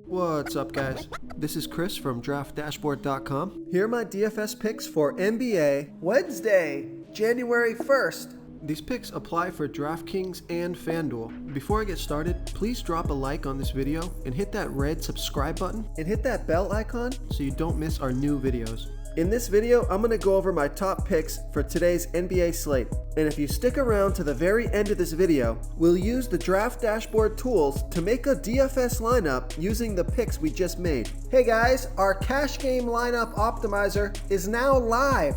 What's up, guys? This is Chris from DraftDashboard.com. Here are my DFS picks for NBA Wednesday, January 1st. These picks apply for DraftKings and FanDuel. Before I get started, please drop a like on this video and hit that red subscribe button and hit that bell icon so you don't miss our new videos. In this video, I'm going to go over my top picks for today's NBA slate. And if you stick around to the very end of this video, we'll use the Draft Dashboard tools to make a DFS lineup using the picks we just made. Hey guys, our cash game lineup optimizer is now live.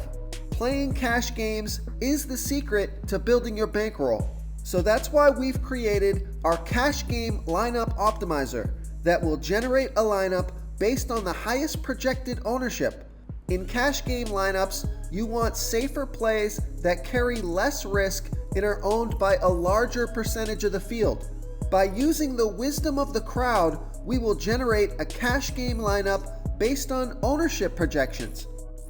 Playing cash games is the secret to building your bankroll. So that's why we've created our cash game lineup optimizer that will generate a lineup based on the highest projected ownership. In cash game lineups, you want safer plays that carry less risk and are owned by a larger percentage of the field. By using the wisdom of the crowd, we will generate a cash game lineup based on ownership projections.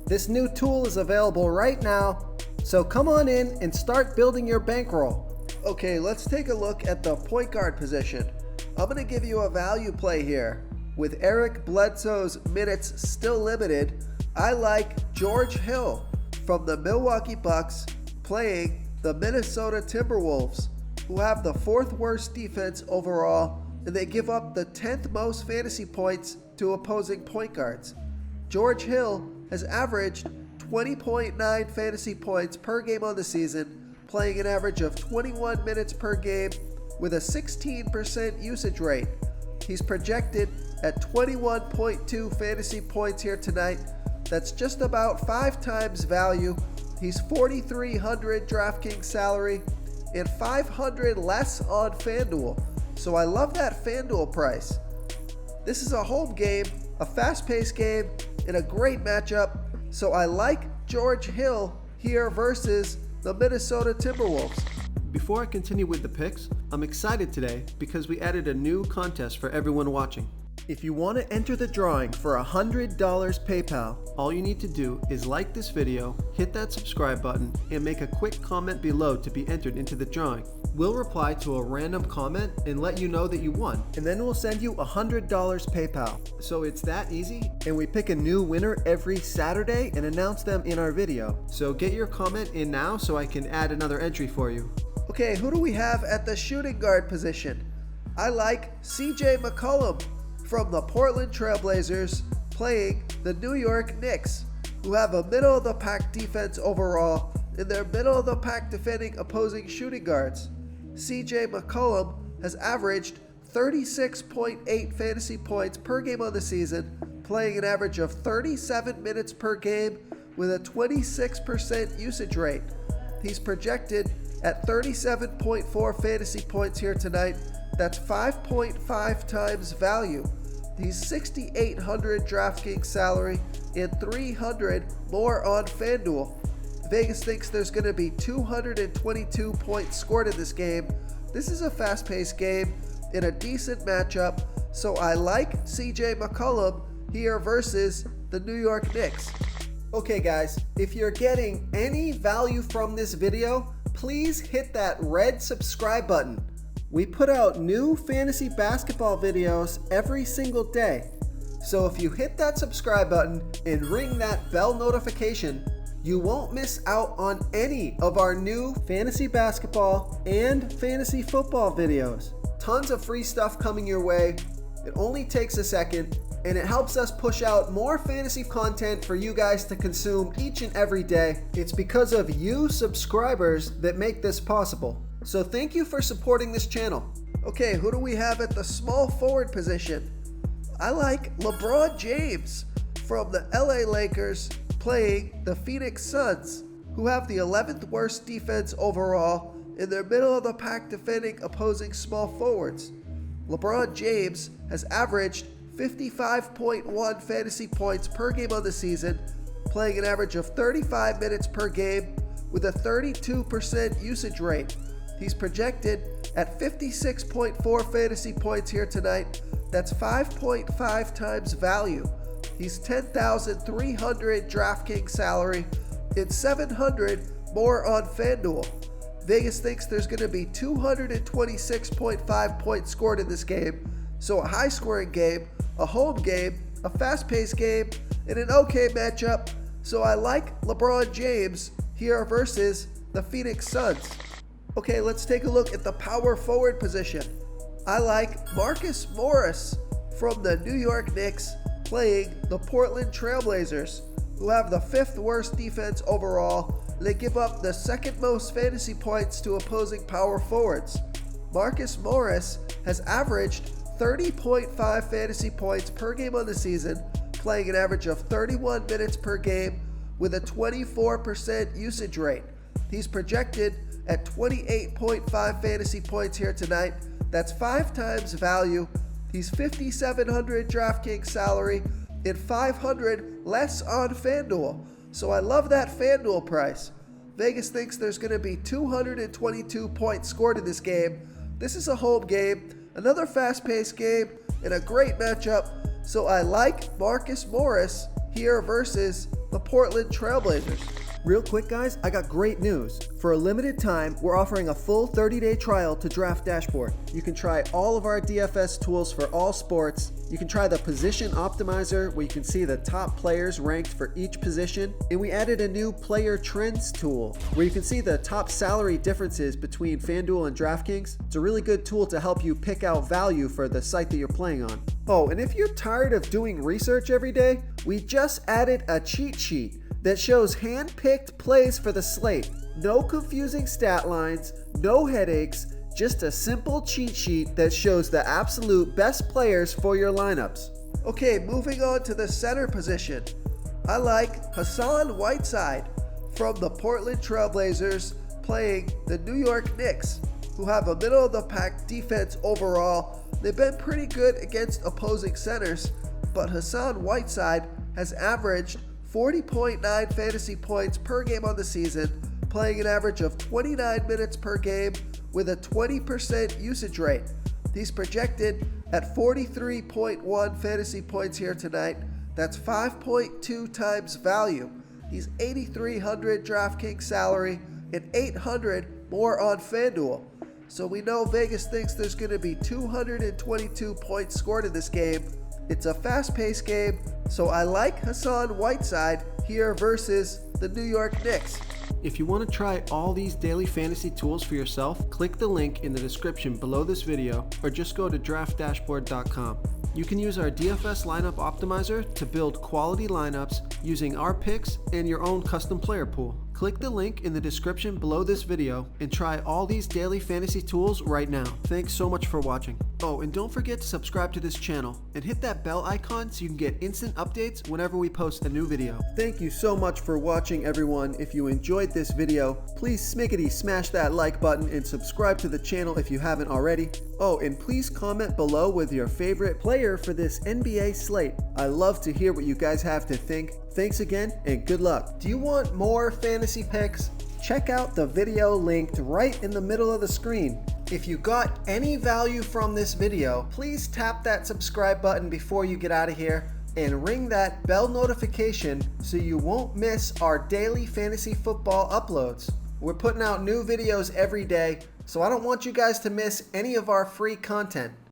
This new tool is available right now, so come on in and start building your bankroll. Okay, let's take a look at the point guard position. I'm going to give you a value play here. With Eric Bledsoe's minutes still limited, I like George Hill from the Milwaukee Bucks playing the Minnesota Timberwolves, who have the 4th worst defense overall, and they give up the 10th most fantasy points to opposing point guards. George Hill has averaged 20.9 fantasy points per game on the season, playing an average of 21 minutes per game with a 16% usage rate. He's projected at 21.2 fantasy points here tonight. That's just about 5 times value. He's $4,300 DraftKings salary and $500 less on FanDuel. So I love that FanDuel price. This is a home game, a fast-paced game, and a great matchup. So I like George Hill here versus the Minnesota Timberwolves. Before I continue with the picks, I'm excited today because we added a new contest for everyone watching. If you want to enter the drawing for $100 PayPal, all you need to do is like this video, hit that subscribe button, and make a quick comment below to be entered into the drawing. We'll reply to a random comment and let you know that you won, and then we'll send you $100 PayPal. So it's that easy, and we pick a new winner every Saturday and announce them in our video. So get your comment in now so I can add another entry for you. Okay, who do we have at the shooting guard position? I like CJ McCollum from the Portland Trailblazers playing the New York Knicks, who have a middle-of-the-pack defense overall, and they're middle-of-the-pack defending opposing shooting guards. CJ McCollum has averaged 36.8 fantasy points per game on the season, playing an average of 37 minutes per game with a 26% usage rate. He's projected at 37.4 fantasy points here tonight. That's 5.5 times value. He's $6,800 DraftKings salary and $300 more on FanDuel. Vegas thinks there's going to be 222 points scored in this game. This is a fast-paced game in a decent matchup, so I like CJ McCollum here versus the New York Knicks. Okay guys, if you're getting any value from this video, please hit that red subscribe button. We put out new fantasy basketball videos every single day. So if you hit that subscribe button and ring that bell notification, you won't miss out on any of our new fantasy basketball and fantasy football videos. Tons of free stuff coming your way. It only takes a second, and it helps us push out more fantasy content for you guys to consume each and every day. It's because of you subscribers that make this possible. So thank you for supporting this channel. Okay, who do we have at the small forward position? I like LeBron James from the LA Lakers playing the Phoenix Suns, who have the 11th worst defense overall, and they're middle of the pack defending opposing small forwards. LeBron James has averaged 55.1 fantasy points per game on the season, playing an average of 35 minutes per game with a 32% usage rate. He's projected at 56.4 fantasy points here tonight. That's 5.5 times value. He's $10,300 DraftKings salary and $700 more on FanDuel. Vegas thinks there's going to be 226.5 points scored in this game, so a high-scoring game. a home game, a fast-paced game, and an okay matchup, so I like LeBron James here versus the Phoenix Suns. Okay, let's take a look at the power forward position. I like Marcus Morris from the New York Knicks playing the Portland Trailblazers, who have the 5th worst defense overall. They give up the 2nd most fantasy points to opposing power forwards. Marcus Morris has averaged 30.5 fantasy points per game on the season, playing an average of 31 minutes per game with a 24% usage rate. He's projected at 28.5 fantasy points here tonight. That's 5 times value. He's $5,700 DraftKings salary and $500 less on FanDuel. So I love that FanDuel price. Vegas thinks there's going to be 222 points scored in this game. This is a home game, another fast-paced game, and a great matchup. So I like Marcus Morris here versus the Portland Trailblazers. Real quick, guys, I got great news. For a limited time, we're offering a full 30-day trial to Draft Dashboard. You can try all of our DFS tools for all sports. You can try the Position Optimizer, where you can see the top players ranked for each position. And we added a new Player Trends tool, where you can see the top salary differences between FanDuel and DraftKings. It's a really good tool to help you pick out value for the site that you're playing on. Oh, and if you're tired of doing research every day, we just added a cheat sheet that shows hand-picked plays for the slate. No confusing stat lines, no headaches, just a simple cheat sheet that shows the absolute best players for your lineups. Okay, moving on to the center position. I like Hassan Whiteside from the Portland Trailblazers playing the New York Knicks, who have a middle-of-the-pack defense overall. They've been pretty good against opposing centers, but Hassan Whiteside has averaged 40.9 fantasy points per game on the season, playing an average of 29 minutes per game with a 20% usage rate. He's projected at 43.1 fantasy points here tonight. That's 5.2 times value. He's $8,300 DraftKings salary and $800 more on FanDuel. So we know Vegas thinks there's going to be 222 points scored in this game. It's a fast-paced game, so I like Hassan Whiteside here versus the New York Knicks. If you want to try all these daily fantasy tools for yourself, click the link in the description below this video or just go to draftdashboard.com. You can use our DFS lineup optimizer to build quality lineups using our picks and your own custom player pool. Click the link in the description below this video and try all these daily fantasy tools right now. Thanks so much for watching. Oh, and don't forget to subscribe to this channel and hit that bell icon so you can get instant updates whenever we post a new video. Thank you so much for watching, everyone. If you enjoyed this video, please smickety smash that like button and subscribe to the channel if you haven't already. Oh, and please comment below with your favorite player for this NBA slate. I love to hear what you guys have to think. Thanks again and good luck. Do you want more fantasy picks? Check out the video linked right in the middle of the screen. If you got any value from this video, please tap that subscribe button before you get out of here and ring that bell notification so you won't miss our daily fantasy football uploads. We're putting out new videos every day, so I don't want you guys to miss any of our free content.